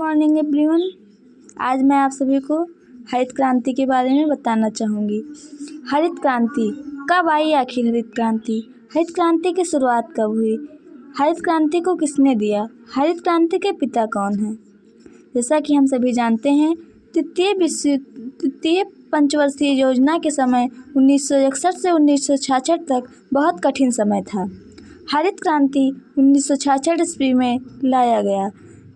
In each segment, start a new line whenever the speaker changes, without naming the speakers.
Morning everyone. आज मैं आप सभी को हरित क्रांति के बारे में बताना चाहूँगी। हरित क्रांति कब आई? आखिर हरित क्रांति की शुरुआत कब हुई? हरित क्रांति को किसने दिया? हरित क्रांति के पिता कौन हैं? जैसा कि हम सभी जानते हैं, तृतीय पंचवर्षीय योजना के समय 1961 से 1966 तक बहुत कठिन समय था। हरित क्रांति 1966 ईस्वी में लाया गया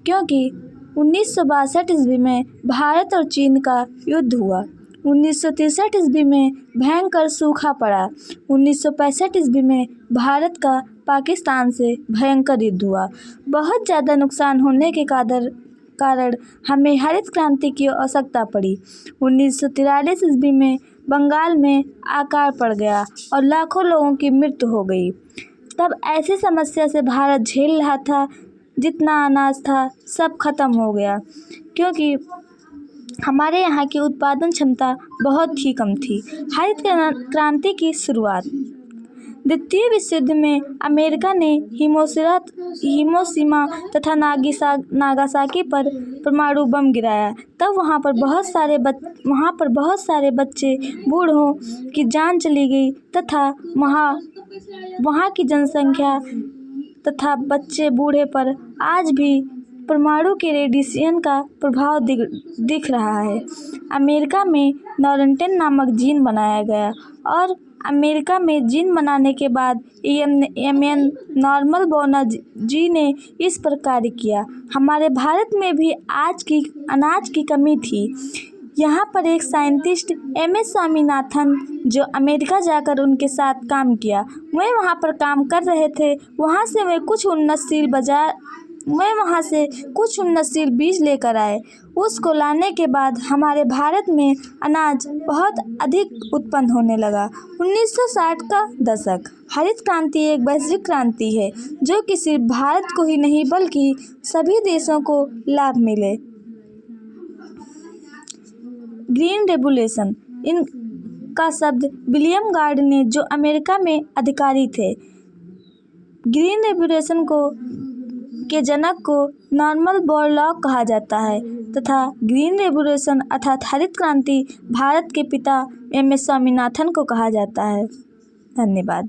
क्योंकि 1962 ईस्वी में भारत और चीन का युद्ध हुआ। 1963 ईस्वी में भयंकर सूखा पड़ा। 1965 ईस्वी में भारत का पाकिस्तान से भयंकर युद्ध हुआ। बहुत ज़्यादा नुकसान होने के कारण हमें हरित क्रांति की आवश्यकता पड़ी। 1943 ईस्वी में बंगाल में अकाल पड़ गया और लाखों लोगों की मृत्यु हो गई। तब ऐसी समस्या से भारत झेल रहा था, जितना अनाज था सब खत्म हो गया क्योंकि हमारे यहाँ की उत्पादन क्षमता बहुत ही कम थी। हरित क्रांति की शुरुआत द्वितीय विश्व युद्ध में अमेरिका ने हिरोशिमा तथा नागासाकी पर परमाणु बम गिराया। तब वहाँ पर बहुत सारे बच्चे बूढ़ों की जान चली गई तथा वहाँ की जनसंख्या तथा बच्चे बूढ़े पर आज भी परमाणु के रेडिएशन का प्रभाव दिख रहा है। अमेरिका में नॉर्टेन नामक जीन बनाया गया और अमेरिका में जीन बनाने के बाद एएमएन नॉर्मल बोर्न जी ने इस पर कार्य किया। हमारे भारत में भी अनाज की कमी थी। यहाँ पर एक साइंटिस्ट MS स्वामीनाथन जो अमेरिका जाकर उनके साथ काम किया, वह वहाँ पर काम कर रहे थे। वहाँ से कुछ उन्नतशील बीज लेकर आए। उसको लाने के बाद हमारे भारत में अनाज बहुत अधिक उत्पन्न होने लगा। 1960 का दशक। हरित क्रांति एक वैश्विक क्रांति है जो कि सिर्फ भारत को ही नहीं बल्कि सभी देशों को लाभ मिले। ग्रीन रेवोल्यूशन इनका शब्द विलियम गार्ड ने, जो अमेरिका में अधिकारी थे, ग्रीन रेवोल्यूशन के जनक को नॉर्मन बोरलॉग कहा जाता है तथा ग्रीन रेवोल्यूशन अर्थात हरित क्रांति भारत के पिता MS स्वामीनाथन को कहा जाता है। धन्यवाद।